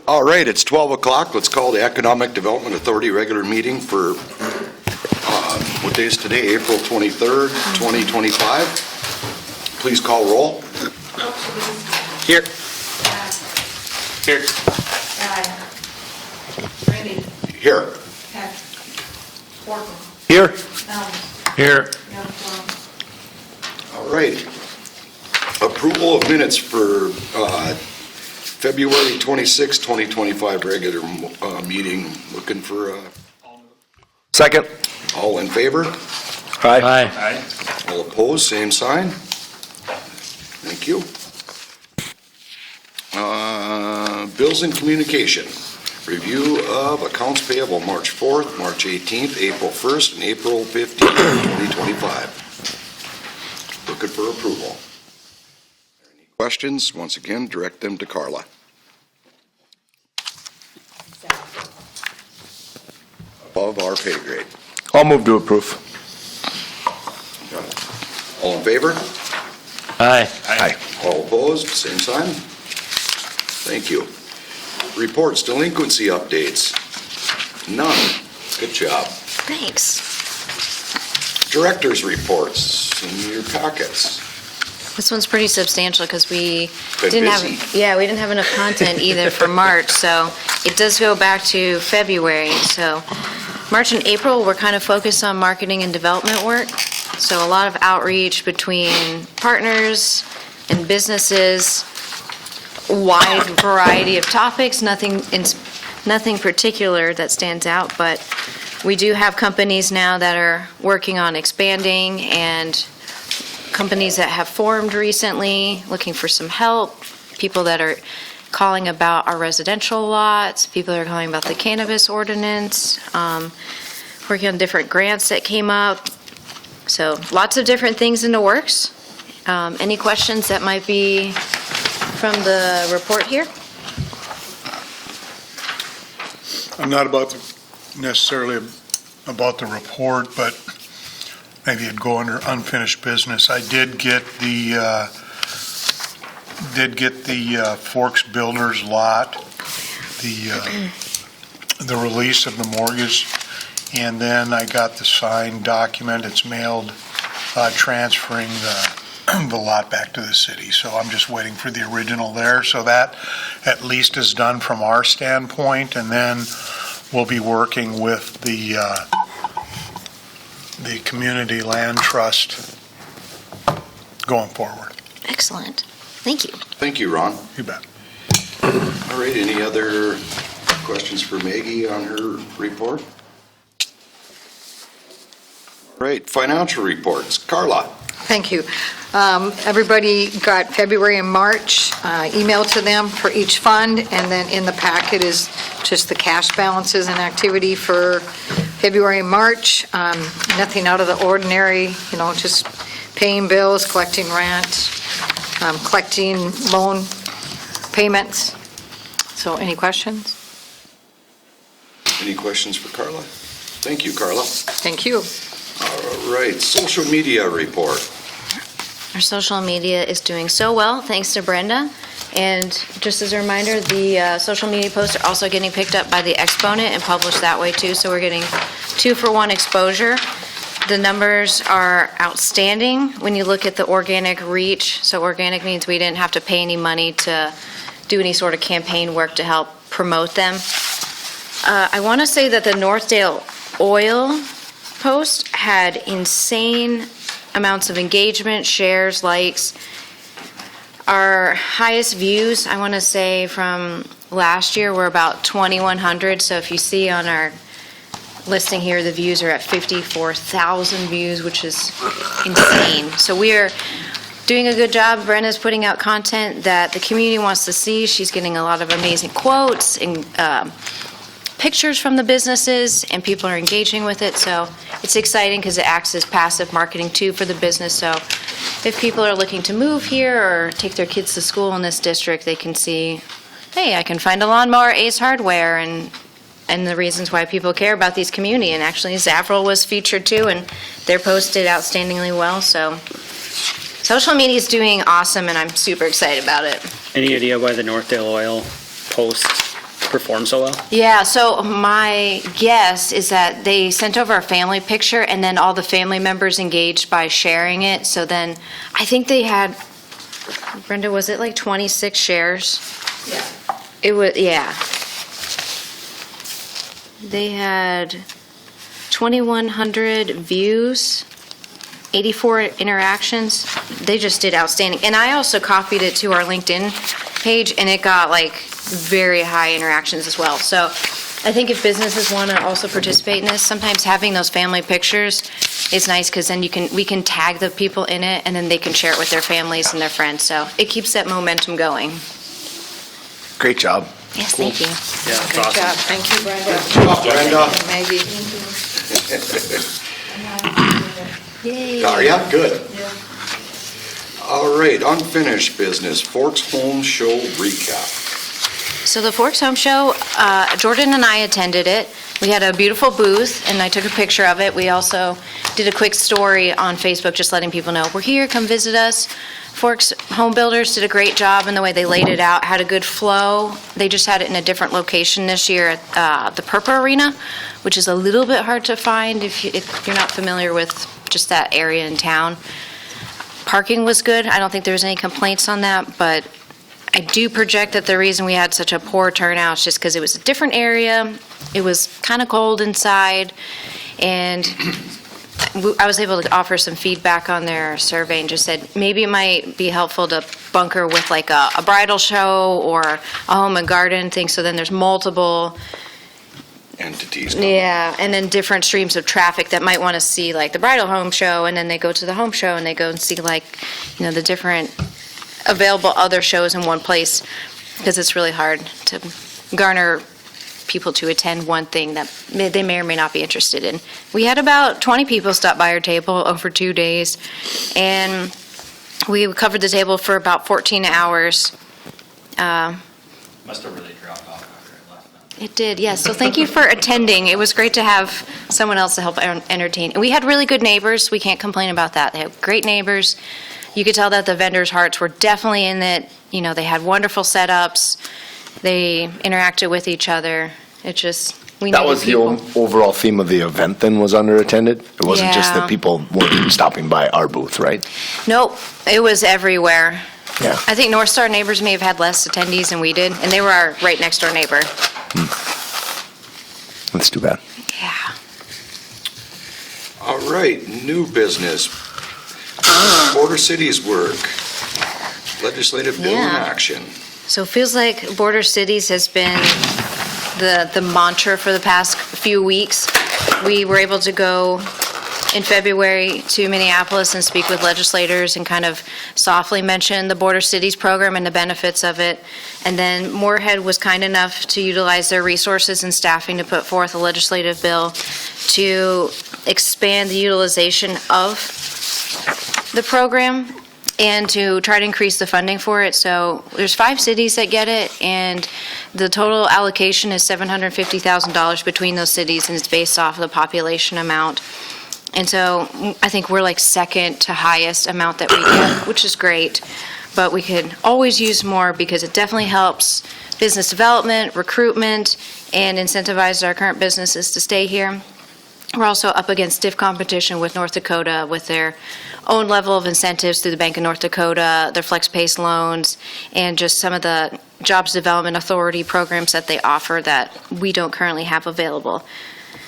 All right, it's 12 o'clock. Let's call the Economic Development Authority regular meeting for, what day is today? April 23rd, 2025. Please call roll. Here. Here. Grinde. Here. Hecht. Horken. Here. Helms. Here. All right. Approval of minutes for February 26, 2025 regular meeting. Looking for Second. all in favor? Aye. All opposed, same sign. Thank you. Bills and communication. Review of accounts payable March 4th, March 18th, April 1st, and April 15th, 2025. Looking for approval. Any questions? Once again, direct them to Carla. Above our pay grade. I'll move to approve. All in favor? Aye. All opposed, same sign. Thank you. Reports, delinquency updates. None. Good job. Thanks. Directors' reports in your packets. This one's pretty substantial because we Been didn't busy. we didn't have enough content either for March, so it does go back to February. So March and April, we're kind of focused on marketing and development work. So a lot of outreach between partners and businesses, wide variety of topics, nothing particular that stands out, but we do have companies now that are working on expanding and companies that have formed recently, looking for some help, people that are calling about our residential lots, people that are calling about the cannabis ordinance, working on different grants that came up. So lots of different things in the works. Any questions that might be from the report here? I'm not necessarily about the report, but maybe it'd go under unfinished business. I did get the Forks Builders lot, the release of the mortgage, and then I got the signed document. It's mailed, transferring the lot back to the city. So I'm just waiting for the original there. So that at least is done from our standpoint, and then we'll be working with the Community Land Trust going forward. Excellent. Thank you. Thank you, Ron. You bet. All right, any other questions for Maggie on her report? All right, financial reports. Carla. Thank you. Everybody got February and March emailed to them for each fund, and then in the packet is just the cash balances and activity for February and March. Nothing out of the ordinary, just paying bills, collecting rent, collecting loan payments. So any questions? Any questions for Carla? Thank you, Carla. Thank you. All right, social media report. Our social media is doing so well, thanks to Brenda. And just as a reminder, the social media posts are also getting picked up by the Exponent and published that way too, so we're getting 2-for-1 exposure. The numbers are outstanding when you look at the organic reach. So organic means we didn't have to pay any money to do any sort of campaign work to help promote them. I want to say that the Northdale Oil post had insane amounts of engagement, shares, likes. Our highest views, I want to say from last year, were about 2,100. So if you see on our listing here, the views are at 54,000 views, which is insane. So we are doing a good job. Brenda's putting out content that the community wants to see. She's getting a lot of amazing quotes and pictures from the businesses, and people are engaging with it. So it's exciting because it acts as passive marketing too for the business. So if people are looking to move here or take their kids to school in this district, they can see, hey, I can find a lawnmower at Ace Hardware, and the reasons why people care about these community. And actually Zavril was featured too, and they're posted outstandingly well. So social media is doing awesome, and I'm super excited about it. Any idea why the Northdale Oil post performed so well? Yeah, so my guess is that they sent over a family picture and then all the family members engaged by sharing it. So then I think they had, Brenda, was it like 26 shares? Yeah. It was, yeah. They had 2,100 views, 84 interactions. They just did outstanding. And I also copied it to our LinkedIn page, and it got like very high interactions as well. So I think if businesses want to also participate in this, sometimes having those family pictures is nice, because then we can tag the people in it, and then they can share it with their families and their friends. So it keeps that momentum going. Great job. Yes, thank you. Yeah, it's Good awesome. job. Thank you, Brenda. Job, Brenda. Maggie. Yay. Are ya? Good. All right, unfinished business, Forks Home Show recap. So the Forks Home Show, Jordan and I attended it. We had a beautiful booth, and I took a picture of it. We also did a quick story on Facebook, just letting people know, we're here, come visit us. Forks Home Builders did a great job in the way they laid it out, had a good flow. They just had it in a different location this year at the Purple Arena, which is a little bit hard to find if you're not familiar with just that area in town. Parking was good. I don't think there was any complaints on that, but I do project that the reason we had such a poor turnout is just because it was a different area. It was kind of cold inside, and I was able to offer some feedback on their survey and just said maybe it might be helpful to bunker with like a bridal show or a home and garden thing, so then there's multiple Entities. Yeah, and then different streams of traffic that might want to see like the bridal home show, and then they go to the home show and they go and see like, the different available other shows in one place, because it's really hard to garner people to attend one thing that they may or may not be interested in. We had about 20 people stop by our table over 2 days, and we covered the table for about 14 hours. Must have really dropped off after I left then. It did, yes. So thank you for attending. It was great to have someone else to help entertain. And we had really good neighbors. We can't complain about that. They have great neighbors. You could tell that the vendors' hearts were definitely in it. They had wonderful setups. They interacted with each other. It just, we That needed was the people. overall theme of the event then, was under-attended? It wasn't just Yeah. that people weren't stopping by our booth, right? Nope, it was everywhere. Yeah. I think North Star neighbors may have had less attendees than we did, and they were our right next door neighbor. That's too bad. Yeah. All right, new business. Border Cities work. Legislative bill in Yeah. action. So it feels like Border Cities has been the mantra for the past few weeks. We were able to go in February to Minneapolis and speak with legislators and kind of softly mention the Border Cities program and the benefits of it. And then Moorhead was kind enough to utilize their resources and staffing to put forth a legislative bill to expand the utilization of the program and to try to increase the funding for it. So there's 5 cities that get it, and the total allocation is $750,000 between those cities, and it's based off of the population amount. And so I think we're like second to highest amount that we get, which is great. But we could always use more, because it definitely helps business development, recruitment, and incentivizes our current businesses to stay here. We're also up against stiff competition with North Dakota with their own level of incentives through the Bank of North Dakota, their flex-paced loans, and just some of the Jobs Development Authority programs that they offer that we don't currently have available.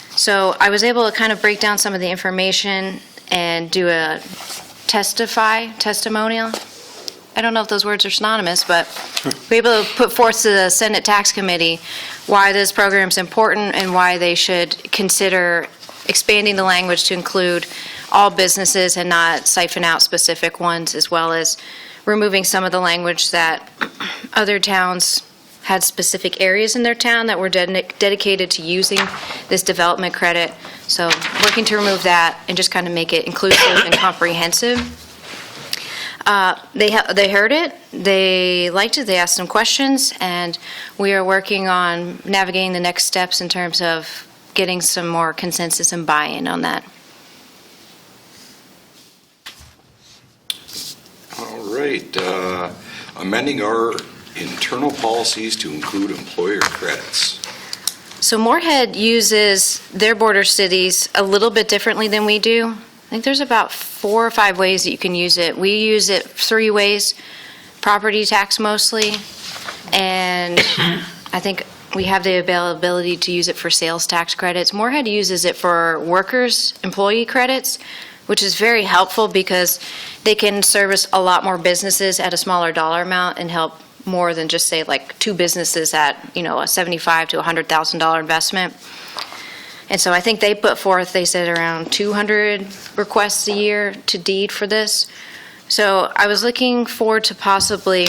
So I was able to kind of break down some of the information and do a testimonial. I don't know if those words are synonymous, but we're able to put forth to the Senate Tax Committee why this program is important and why they should consider expanding the language to include all businesses and not siphon out specific ones, as well as removing some of the language that other towns had specific areas in their town that were dedicated to using this development credit. So working to remove that and just kind of make it inclusive and comprehensive. They heard it, they liked it, they asked some questions, and we are working on navigating the next steps in terms of getting some more consensus and buy-in on that. All right, amending our internal policies to include employer credits. So Moorhead uses their border cities a little bit differently than we do. I think there's about 4 or 5 ways that you can use it. We use it 3 ways, property tax mostly, and I think we have the availability to use it for sales tax credits. Moorhead uses it for workers' employee credits, which is very helpful because they can service a lot more businesses at a smaller dollar amount and help more than just say like 2 businesses at, a $75,000 to $100,000 investment. And so I think they put forth, they said around 200 requests a year to deed for this. So I was looking forward to possibly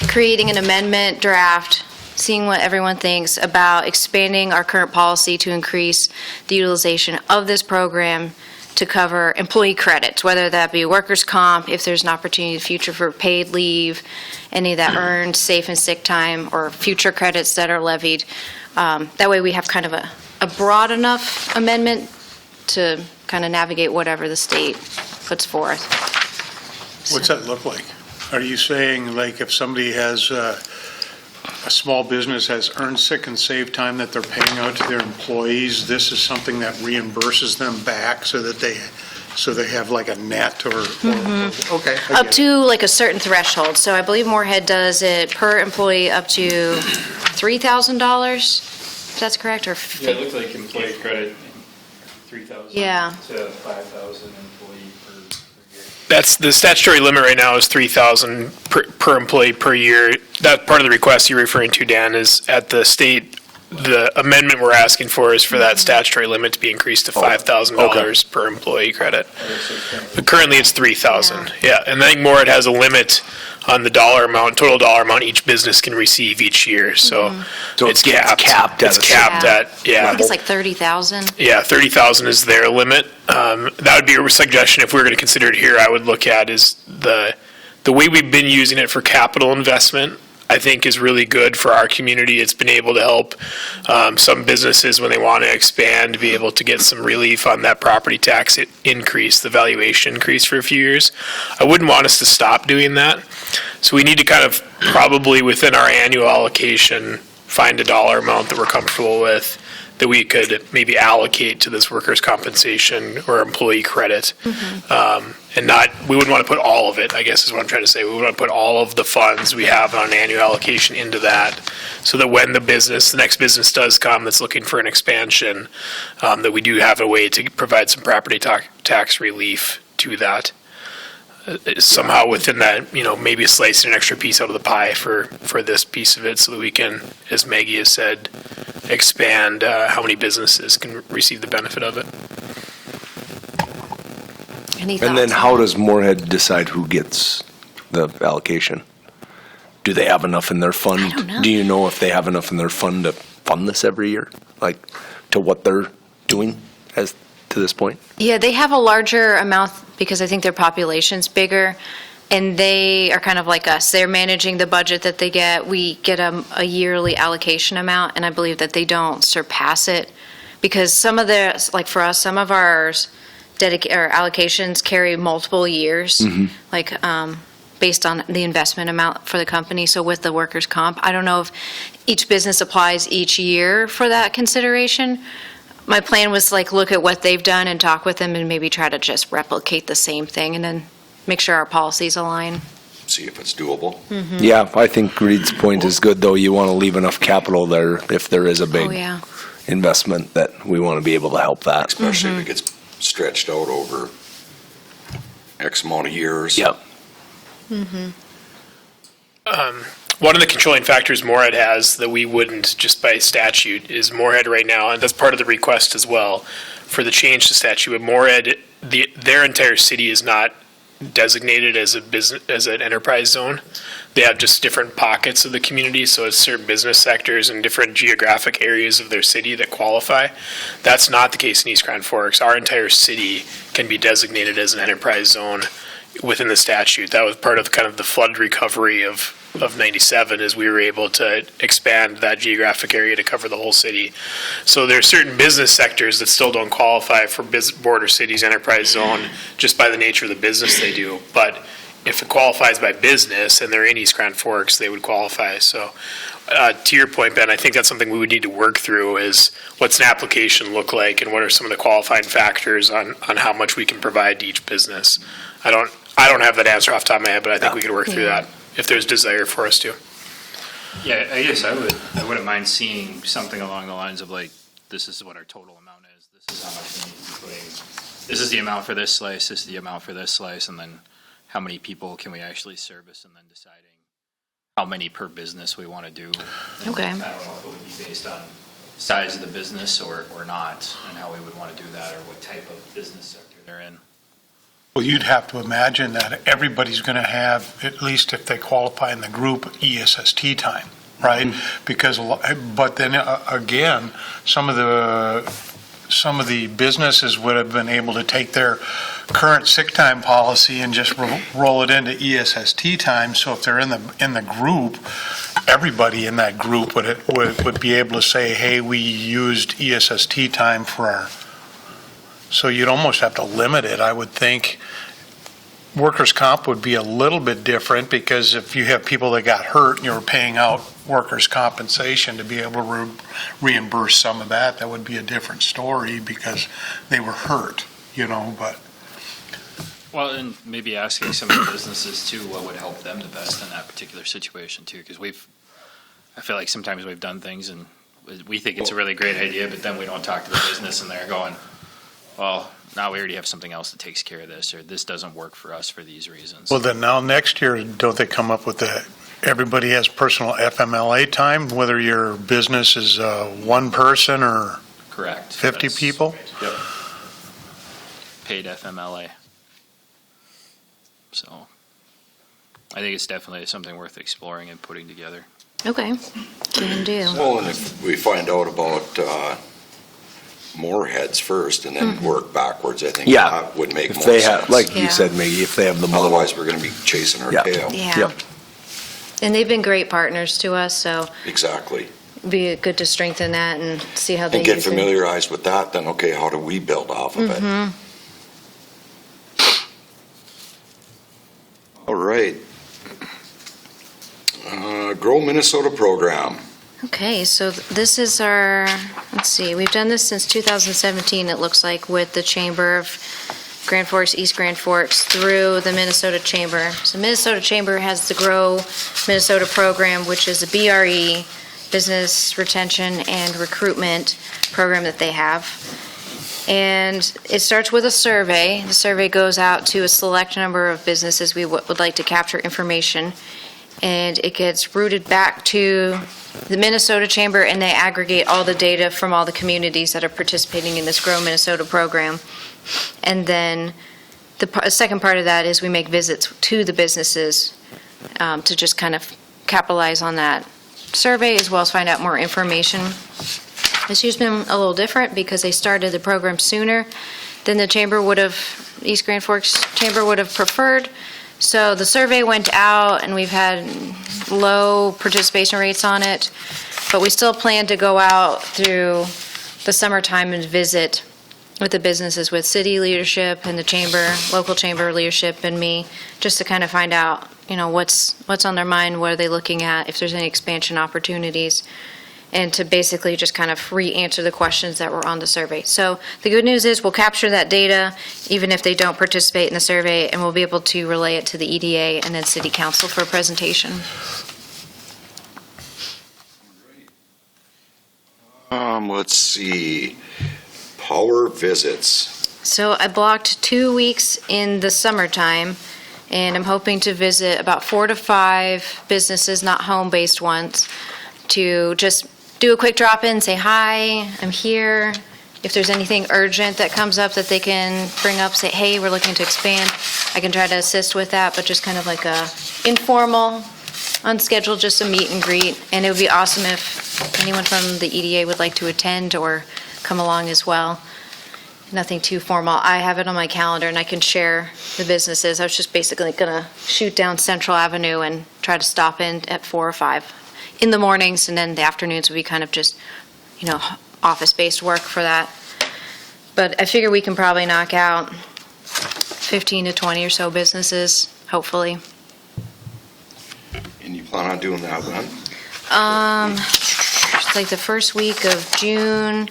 creating an amendment draft, seeing what everyone thinks about expanding our current policy to increase the utilization of this program to cover employee credits, whether that be workers' comp, if there's an opportunity in the future for paid leave, any of that earned safe and sick time, or future credits that are levied. That way we have kind of a broad enough amendment to kind of navigate whatever the state puts forth. What's that look like? Are you saying, like, if somebody has, a small business has earned sick and save time that they're paying out to their employees, this is something that reimburses them back so that they have like a net or okay. I Up get it. to like a certain threshold. So I believe Moorhead does it per employee up to $3,000, if that's correct, or? Yeah, it looks like employee credit, 3,000 Yeah. to 5,000 employee per year. That's the statutory limit right now is 3,000 per employee per year. That part of the request you're referring to, Dan, is at the state. The amendment we're asking for is for that statutory limit to be increased to $5,000 per employee credit. But currently it's 3,000. Yeah, and I think Moorhead has a limit on the total dollar amount each business can receive each year. So it's capped. It's capped at I think it's like 30,000. Yeah, 30,000 is their limit. That would be a suggestion if we were going to consider it here. I would look at is the way we've been using it for capital investment. I think is really good for our community. It's been able to help some businesses when they want to expand be able to get some relief on that property tax increase, the valuation increase for a few years. I wouldn't want us to stop doing that. So we need to kind of probably within our annual allocation find a dollar amount that we're comfortable with that we could maybe allocate to this workers' compensation or employee credit. And we wouldn't want to put all of it, I guess is what I'm trying to say. We want to put all of the funds we have on an annual allocation into that so that when the next business does come that's looking for an expansion, that we do have a way to provide some property tax relief to that. Somehow within that, maybe slicing an extra piece out of the pie for this piece of it so that we can, as Maggie has said, expand how many businesses can receive the benefit of it. Any And then thoughts? how does Moorhead decide who gets the allocation? Do they have enough in their fund? I don't know. Do you know if they have enough in their fund to fund this every year? Like, to what they're doing as to this point? Yeah, they have a larger amount because I think their population's bigger, and they are kind of like us. They're managing the budget that they get. We get a yearly allocation amount, and I believe that they don't surpass it because some of like for us, some of ours allocations carry multiple years, like based on the investment amount for the company. So with the workers' comp, I don't know if each business applies each year for that consideration. My plan was like look at what they've done and talk with them and maybe try to just replicate the same thing and then make sure our policies align. See if it's doable. Yeah, I think Reed's point is good, though. You want to leave enough capital there if there is a big Oh, yeah. investment that we want to be able to help that. Especially if it gets stretched out over X amount of years. Yep. One of the controlling factors Moorhead has that we wouldn't just by statute is Moorhead right now, and that's part of the request as well for the change to statute. But Moorhead, their entire city is not designated as a business as an enterprise zone. They have just different pockets of the community, so it's certain business sectors and different geographic areas of their city that qualify. That's not the case in East Grand Forks. Our entire city can be designated as an enterprise zone within the statute. That was part of kind of the flood recovery of 97 is we were able to expand that geographic area to cover the whole city. So there are certain business sectors that still don't qualify for border cities enterprise zone just by the nature of the business they do. But if it qualifies by business and they're in East Grand Forks, they would qualify. So to your point, Ben, I think that's something we would need to work through is what's an application look like and what are some of the qualifying factors on how much we can provide to each business. I don't have that answer off the top of my head, but I think we could work through that if there's desire for us to. Yeah, I guess I wouldn't mind seeing something along the lines of like, this is what our total amount is, this is how much we need to be putting, this is the amount for this slice, this is the amount for this slice, and then how many people can we actually service, and then deciding how many per business we want to do. Okay. I don't know if it would be based on size of the business or not, and how we would want to do that, or what type of business sector they're in. Well, you'd have to imagine that everybody's going to have, at least if they qualify in the group, ESST time, right? Because, but then again, some of the businesses would have been able to take their current sick time policy and just roll it into ESST time. So if they're in the group, everybody in that group would be able to say, hey, we used ESST time for our. So you'd almost have to limit it, I would think. Workers' comp would be a little bit different because if you have people that got hurt and you were paying out workers' compensation to be able to reimburse some of that, that would be a different story because they were hurt, but. Well, and maybe asking some of the businesses too, what would help them the best in that particular situation too, because I feel like sometimes we've done things and we think it's a really great idea, but then we don't talk to the business and they're going, well, now we already have something else that takes care of this, or this doesn't work for us for these reasons. Well, then now next year, don't they come up with everybody has personal FMLA time, whether your business is one person or Correct. 50 people? Yep. Paid FMLA. So I think it's definitely something worth exploring and putting together. Okay, can do. Well, and if we find out about more heads first and then work backwards, I think Yeah. that would make If more they sense. have, like Yeah. you said, Maggie, if they have the model. Otherwise, we're going to be chasing our Yeah. tail. Yeah. Yep. And they've been great partners to us, so Exactly. it'd be good to strengthen that and see how they And get use it. familiarized with that, then, okay, how do we build off of it? All right. Grow Minnesota program. Okay, so this is our, let's see, we've done this since 2017, it looks like, with the Chamber of Grand Forks, East Grand Forks, through the Minnesota Chamber. So Minnesota Chamber has the Grow Minnesota program, which is a BRE, Business Retention and Recruitment program that they have. And it starts with a survey. The survey goes out to a select number of businesses we would like to capture information. And it gets routed back to the Minnesota Chamber, and they aggregate all the data from all the communities that are participating in this Grow Minnesota program. And then the second part of that is we make visits to the businesses to just kind of capitalize on that survey as well as find out more information. This year's been a little different because they started the program sooner than the chamber would have, East Grand Forks Chamber would have preferred. So the survey went out and we've had low participation rates on it, but we still plan to go out through the summertime and visit with the businesses, with city leadership and the chamber, local chamber leadership and me, just to kind of find out, what's on their mind, what are they looking at, if there's any expansion opportunities, and to basically just kind of re-answer the questions that were on the survey. So the good news is we'll capture that data even if they don't participate in the survey, and we'll be able to relay it to the EDA and then City Council for a presentation. Let's see. Power visits. So I blocked 2 weeks in the summertime, and I'm hoping to visit about 4 to 5 businesses, not home-based ones, to just do a quick drop-in, say, hi, I'm here. If there's anything urgent that comes up that they can bring up, say, hey, we're looking to expand, I can try to assist with that, but just kind of like a informal, unscheduled, just a meet and greet. And it would be awesome if anyone from the EDA would like to attend or come along as well. Nothing too formal. I have it on my calendar and I can share the businesses. I was just basically gonna shoot down Central Avenue and try to stop in at 4 or 5 in the mornings, and then the afternoons would be kind of just, office-based work for that. But I figure we can probably knock out 15 to 20 or so businesses hopefully. And you plan on doing that when? It's like the first week of June,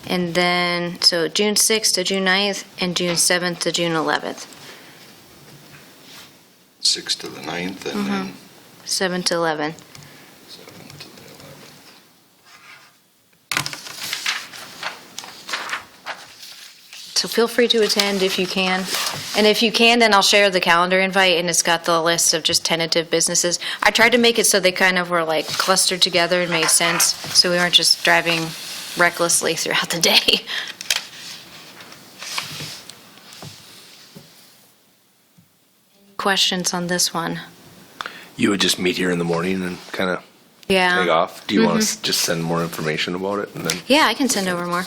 and then, so June 6th to June 9th, and June 7th to June 11th. 6th to the 9th, and then 7 to 11. 7th to the 11th. So feel free to attend if you can. And if you can, then I'll share the calendar invite, and it's got the list of just tentative businesses. I tried to make it so they kind of were like clustered together and made sense, so we weren't just driving recklessly throughout the day. Questions on this one? You would just meet here in the morning and kind of Yeah. take off? Do you want us to just send more information about it and then Yeah, I can send over more.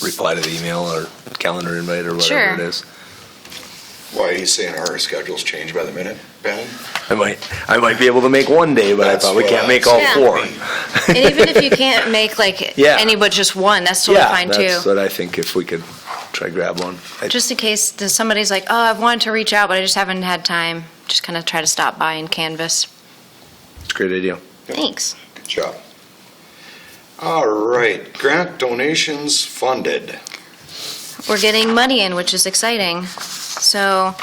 reply to the email or calendar invite or Sure. whatever it is? Why, he's saying our schedules change by the minute, Ben? I might be able to make one day, but I That's probably what can't I'm make all saying. four. And even if you can't make like Yeah. any but just one, that's totally Yeah, fine too. that's what I think, if we could try grab one. Just in case somebody's like, oh, I've wanted to reach out, but I just haven't had time. Just kind of try to stop by and canvas. It's a great idea. Thanks. Good job. All right, grant donations funded. We're getting money in, which is exciting. So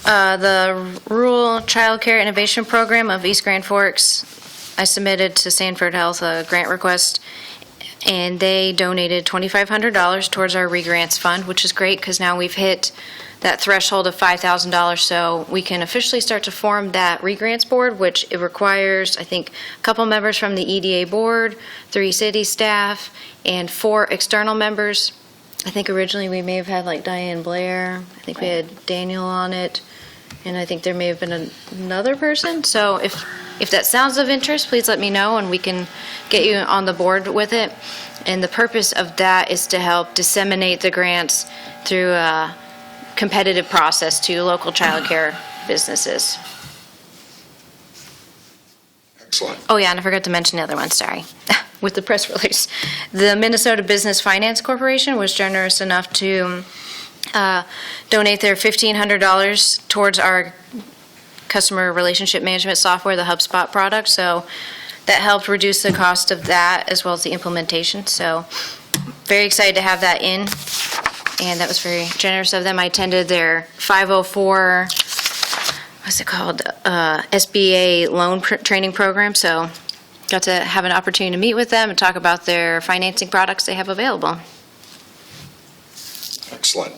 the Rural Child Care Innovation Program of East Grand Forks, I submitted to Sanford Health a grant request, and they donated $2,500 towards our regrants fund, which is great because now we've hit that threshold of $5,000, so we can officially start to form that regrants board, which it requires, I think, a couple members from the EDA board, 3 city staff, and 4 external members. I think originally we may have had like Diane Blair, I think we had Daniel on it, and I think there may have been another person. So if that sounds of interest, please let me know and we can get you on the board with it. And the purpose of that is to help disseminate the grants through a competitive process to local child care businesses. Excellent. Oh yeah, and I forgot to mention the other one, sorry, with the press release. The Minnesota Business Finance Corporation was generous enough to donate their $1,500 towards our customer relationship management software, the HubSpot product. So that helped reduce the cost of that as well as the implementation. So very excited to have that in, and that was very generous of them. I attended their 504, what's it called, SBA loan training program, so got to have an opportunity to meet with them and talk about their financing products they have available. Excellent.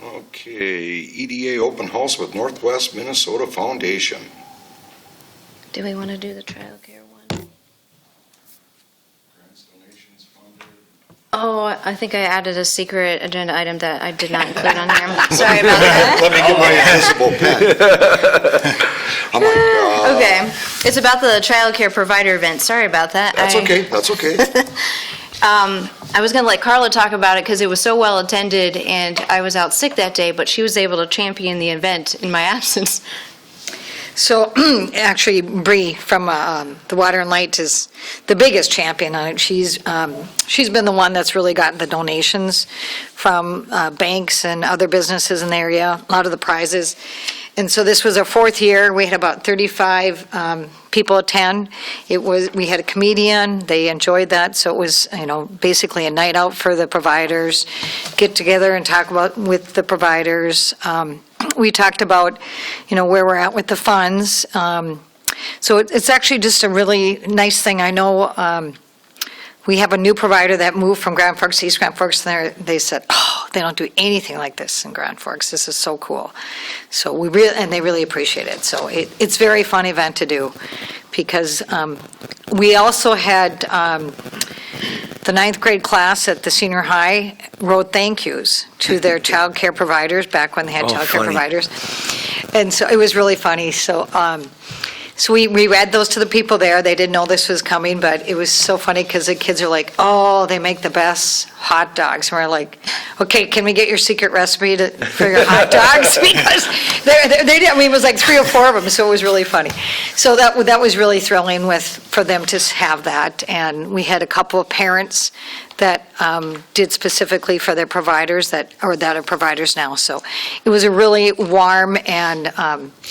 Okay, EDA open house with Northwest Minnesota Foundation. Do we want to do the child care one? Grants, donations funded. Oh, I think I added a secret agenda item that I did not include on here. Sorry about that. Let me get my invisible pen. Oh my God. Okay, it's about the child care provider event. Sorry about that. That's okay, that's okay. I was going to let Carla talk about it because it was so well attended and I was out sick that day, but she was able to champion the event in my absence. So actually, Bree from the Water and Light is the biggest champion on it. She's been the one that's really gotten the donations from banks and other businesses in the area, a lot of the prizes. And so this was our 4th year. We had about 35 people attend. We had a comedian. They enjoyed that. So it was, basically a night out for the providers, get together and talk about with the providers. We talked about, where we're at with the funds. So it's actually just a really nice thing. I know we have a new provider that moved from Grand Forks to East Grand Forks, and they said, they don't do anything like this in Grand Forks. This is so cool. So and they really appreciate it. So it's a very fun event to do, because we also had the 9th grade class at the senior high wrote thank yous to their child care providers back when they had child care providers. And so it was really funny. So so we read those to the people there. They didn't know this was coming, but it was so funny because the kids are like, oh, they make the best hot dogs. And we're like, okay, can we get your secret recipe for your hot dogs? Because it was like 3 or 4 of them, so it was really funny. So that was really thrilling for them to have that. And we had a couple of parents that did specifically for their providers that are providers now. So it was a really warm and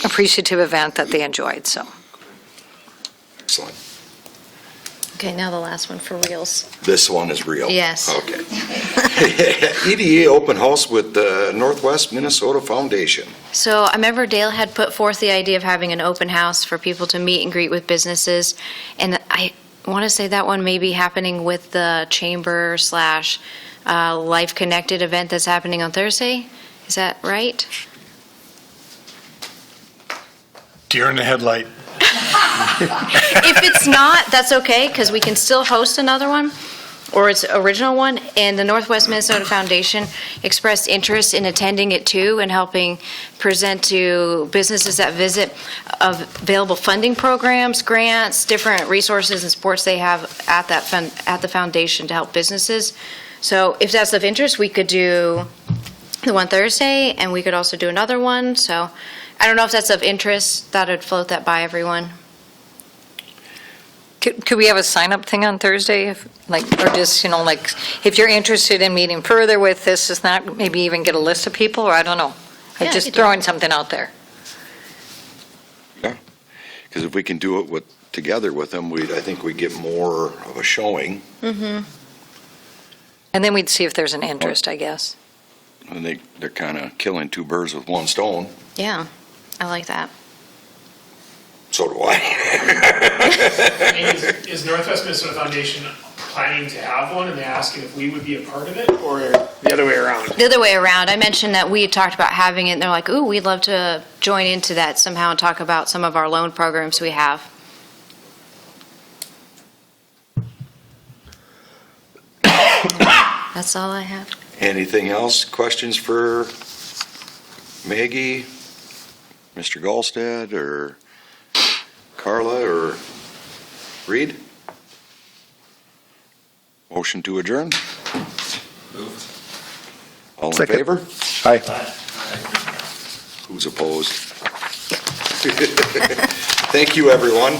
appreciative event that they enjoyed, so. Excellent. Okay, now the last one for reals. This one is real? Yes. Okay. EDA open house with the Northwest Minnesota Foundation. So I remember Dale had put forth the idea of having an open house for people to meet and greet with businesses. And I want to say that one may be happening with the chamber / Life Connected event that's happening on Thursday. Is that right? Deer in the headlight. If it's not, that's okay, because we can still host another one, or its original one, and the Northwest Minnesota Foundation expressed interest in attending it too and helping present to businesses that visit available funding programs, grants, different resources and supports they have at the foundation to help businesses. So if that's of interest, we could do the one Thursday, and we could also do another one. So I don't know if that's of interest. Thought I'd float that by everyone. Could we have a sign-up thing on Thursday? Or just, if you're interested in meeting further with this, is not, maybe even get a list of people, or I don't know. Yeah, Just you could do throwing something out there. Yeah, because if we can do it together with them, I think we get more of a showing. And then we'd see if there's an interest, I guess. And they're kind of killing two birds with one stone. Yeah, I like that. So do I. Is Northwest Minnesota Foundation planning to have one, and they're asking if we would be a part of it, or the other way around? The other way around. I mentioned that we had talked about having it, and they're like, ooh, we'd love to join into that somehow and talk about some of our loan programs we have. That's all I have. Anything else? Questions for Maggie, Mr. Gallstead, or Carla, or Reed? Motion to adjourn? All in Second. favor? Aye. Who's opposed? Thank you, everyone.